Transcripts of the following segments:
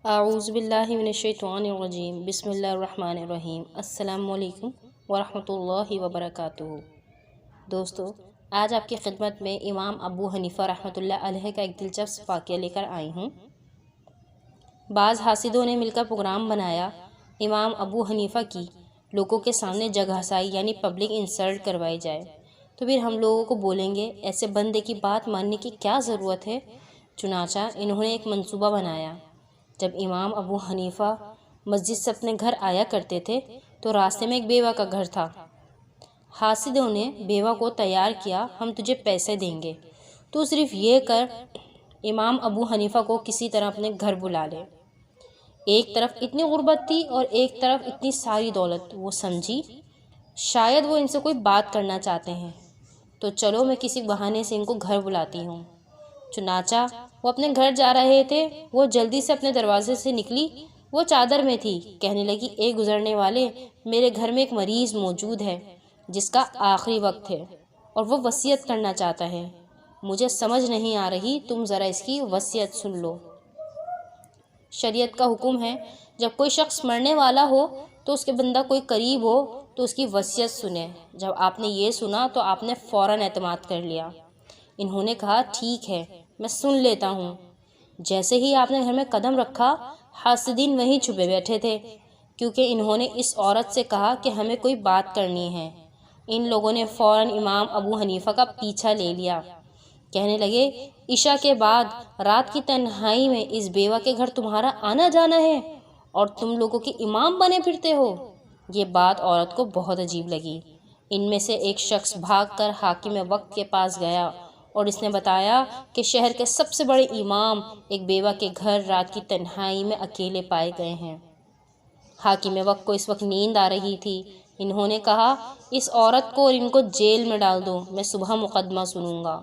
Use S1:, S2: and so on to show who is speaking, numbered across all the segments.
S1: اعوذ باللہ من الشیطان الرجیم بسم اللہ الرحمن الرحیم السلام علیکم ورحمۃ اللہ وبرکاتہ۔ دوستو، آج آپ کی خدمت میں امام ابو حنیفہ رحمۃ اللہ علیہ کا ایک دلچسپ واقعہ لے کر آئی ہوں۔ بعض حاسدوں نے مل کر پروگرام بنایا امام ابو حنیفہ کی لوگوں کے سامنے جگہ ہسائی یعنی پبلک انسلٹ کروائی جائے، تو پھر ہم لوگوں کو بولیں گے ایسے بندے کی بات ماننے کی کیا ضرورت ہے۔ چنانچہ انہوں نے ایک منصوبہ بنایا۔ جب امام ابو حنیفہ مسجد سے اپنے گھر آیا کرتے تھے تو راستے میں ایک بیوہ کا گھر تھا۔ حاسدوں نے بیوہ کو تیار کیا، ہم تجھے پیسے دیں گے، تو صرف یہ کر امام ابو حنیفہ کو کسی طرح اپنے گھر بلا لے۔ ایک طرف اتنی غربت تھی اور ایک طرف اتنی ساری دولت۔ وہ سمجھی شاید وہ ان سے کوئی بات کرنا چاہتے ہیں، تو چلو میں کسی بہانے سے ان کو گھر بلاتی ہوں۔ چنانچہ وہ اپنے گھر جا رہے تھے، وہ جلدی سے اپنے دروازے سے نکلی۔ وہ چادر میں تھی، کہنے لگی، اے گزرنے والے، میرے گھر میں ایک مریض موجود ہے جس کا آخری وقت ہے اور وہ وصیت کرنا چاہتا ہے۔ مجھے سمجھ نہیں آ رہی، تم ذرا اس کی وصیت سن لو۔ شریعت کا حکم ہے جب کوئی شخص مرنے والا ہو تو اس کے بندہ کوئی قریب ہو تو اس کی وصیت سنیں۔ جب آپ نے یہ سنا تو آپ نے فوراً اعتماد کر لیا۔ انہوں نے کہا، ٹھیک ہے، میں سن لیتا ہوں۔ جیسے ہی آپ نے گھر میں قدم رکھا، حاسدین وہیں چھپے بیٹھے تھے، کیونکہ انہوں نے اس عورت سے کہا کہ ہمیں کوئی بات کرنی ہے۔ ان لوگوں نے فوراً امام ابو حنیفہ کا پیچھا لے لیا۔ کہنے لگے، عشاء کے بعد رات کی تنہائی میں اس بیوہ کے گھر تمہارا آنا جانا ہے اور تم لوگوں کے امام بنے پھرتے ہو۔ یہ بات عورت کو بہت عجیب لگی۔ ان میں سے ایک شخص بھاگ کر حاکم وقت کے پاس گیا اور اس نے بتایا کہ شہر کے سب سے بڑے امام ایک بیوہ کے گھر رات کی تنہائی میں اکیلے پائے گئے ہیں۔ حاکم وقت کو اس وقت نیند آ رہی تھی۔ انہوں نے کہا، اس عورت کو اور ان کو جیل میں ڈال دو، میں صبح مقدمہ سنوں گا۔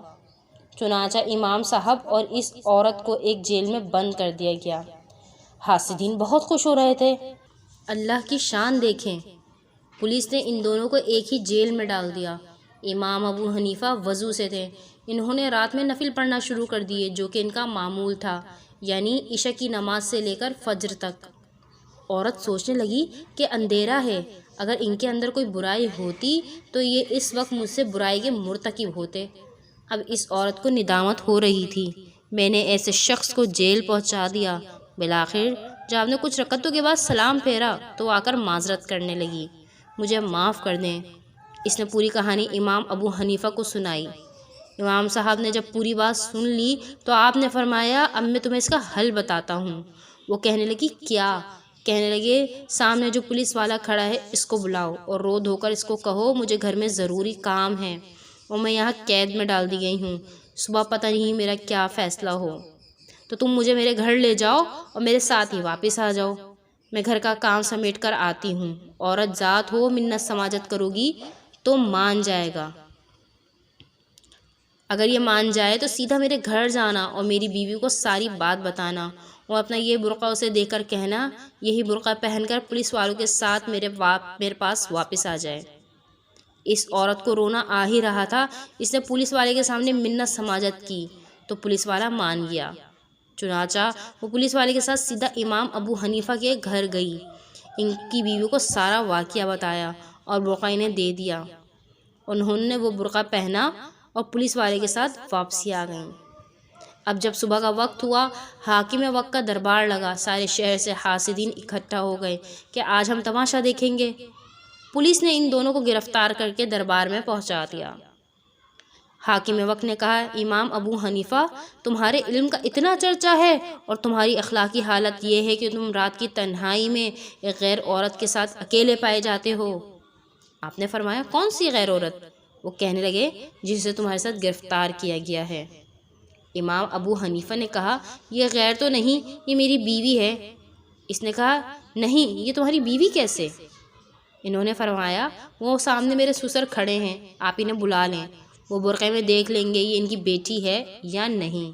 S1: چنانچہ امام صاحب اور اس عورت کو ایک جیل میں بند کر دیا گیا۔ حاسدین بہت خوش ہو رہے تھے۔ اللہ کی شان دیکھیں، پولیس نے ان دونوں کو ایک ہی جیل میں ڈال دیا۔ امام ابو حنیفہ وضو سے تھے۔ انہوں نے رات میں نفل پڑھنا شروع کر دیے، جو کہ ان کا معمول تھا، یعنی عشاء کی نماز سے لے کر فجر تک۔ عورت سوچنے لگی کہ اندھیرا ہے، اگر ان کے اندر کوئی برائی ہوتی تو یہ اس وقت مجھ سے برائی کے مرتکب ہوتے۔ اب اس عورت کو ندامت ہو رہی تھی، میں نے ایسے شخص کو جیل پہنچا دیا۔ بالآخر جب آپ نے کچھ رکعتوں کے بعد سلام پھیرا تو آ کر معذرت کرنے لگی، مجھے معاف کر دیں۔ اس نے پوری کہانی امام ابو حنیفہ کو سنائی۔ امام صاحب نے جب پوری بات سن لی تو آپ نے فرمایا، اب میں تمہیں اس کا حل بتاتا ہوں۔ وہ کہنے لگی، کیا؟ کہنے لگے، سامنے جو پولیس والا کھڑا ہے اس کو بلاؤ اور رو دھو کر اس کو کہو مجھے گھر میں ضروری کام ہے اور میں یہاں قید میں ڈال دی گئی ہوں، صبح پتہ نہیں میرا کیا فیصلہ ہو، تو تم مجھے میرے گھر لے جاؤ اور میرے ساتھ ہی واپس آ جاؤ، میں گھر کا کام سمیٹ کر آتی ہوں۔ عورت ذات ہو، منت سماجت کرو گی تو مان جائے گا۔ اگر یہ مان جائے تو سیدھا میرے گھر جانا اور میری بیوی کو ساری بات بتانا اور اپنا یہ برقع اسے دے کر کہنا یہی برقع پہن کر پولیس والوں کے ساتھ میرے پاس واپس آ جائے۔ اس عورت کو رونا آ ہی رہا تھا، اس نے پولیس والے کے سامنے منت سماجت کی تو پولیس والا مان گیا۔ چنانچہ وہ پولیس والے کے ساتھ سیدھا امام ابو حنیفہ کے گھر گئی، ان کی بیوی کو سارا واقعہ بتایا اور برقع انہیں دے دیا۔ انہوں نے وہ برقع پہنا اور پولیس والے کے ساتھ واپسی آ گئیں۔ اب جب صبح کا وقت ہوا، حاکم وقت کا دربار لگا، سارے شہر سے حاسدین اکٹھا ہو گئے کہ آج ہم تماشا دیکھیں گے۔ پولیس نے ان دونوں کو گرفتار کر کے دربار میں پہنچا دیا۔ حاکم وقت نے کہا، امام ابو حنیفہ، تمہارے علم کا اتنا چرچا ہے اور تمہاری اخلاقی حالت یہ ہے کہ تم رات کی تنہائی میں ایک غیر عورت کے ساتھ اکیلے پائے جاتے ہو۔ آپ نے فرمایا، کون سی غیر عورت؟ وہ کہنے لگے، جسے تمہارے ساتھ گرفتار کیا گیا ہے۔ امام ابو حنیفہ نے کہا، یہ غیر تو نہیں، یہ میری بیوی ہے۔ اس نے کہا، نہیں، یہ تمہاری بیوی کیسے؟ انہوں نے فرمایا، وہ سامنے میرے سسر کھڑے ہیں، آپ انہیں بلا لیں، وہ برقعے میں دیکھ لیں گے یہ ان کی بیٹی ہے یا نہیں۔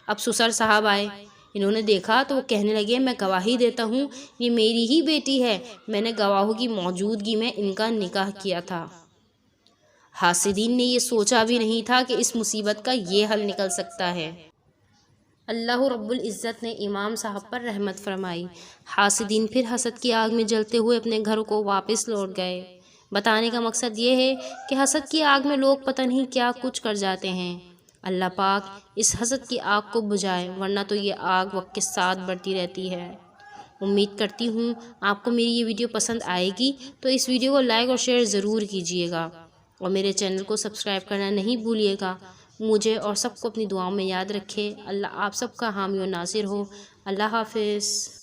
S1: اب سسر صاحب آئے، انہوں نے دیکھا تو وہ کہنے لگے، میں گواہی دیتا ہوں یہ میری ہی بیٹی ہے، میں نے گواہوں کی موجودگی میں ان کا نکاح کیا تھا۔ حاسدین نے یہ سوچا بھی نہیں تھا کہ اس مصیبت کا یہ حل نکل سکتا ہے۔ اللہ رب العزت نے امام صاحب پر رحمت فرمائی۔ حاسدین پھر حسد کی آگ میں جلتے ہوئے اپنے گھروں کو واپس لوٹ گئے۔ بتانے کا مقصد یہ ہے کہ حسد کی آگ میں لوگ پتہ نہیں کیا کچھ کر جاتے ہیں۔ اللہ پاک اس حسد کی آگ کو بجھائے، ورنہ تو یہ آگ وقت کے ساتھ بڑھتی رہتی ہے۔ امید کرتی ہوں آپ کو میری یہ ویڈیو پسند آئے گی، تو اس ویڈیو کو لائک اور شیئر ضرور کیجیے گا، اور میرے چینل کو سبسکرائب کرنا نہیں بھولیے گا۔ مجھے اور سب کو اپنی دعاؤں میں یاد رکھے۔ اللہ آپ سب کا حامی و ناصر ہو۔ اللہ حافظ۔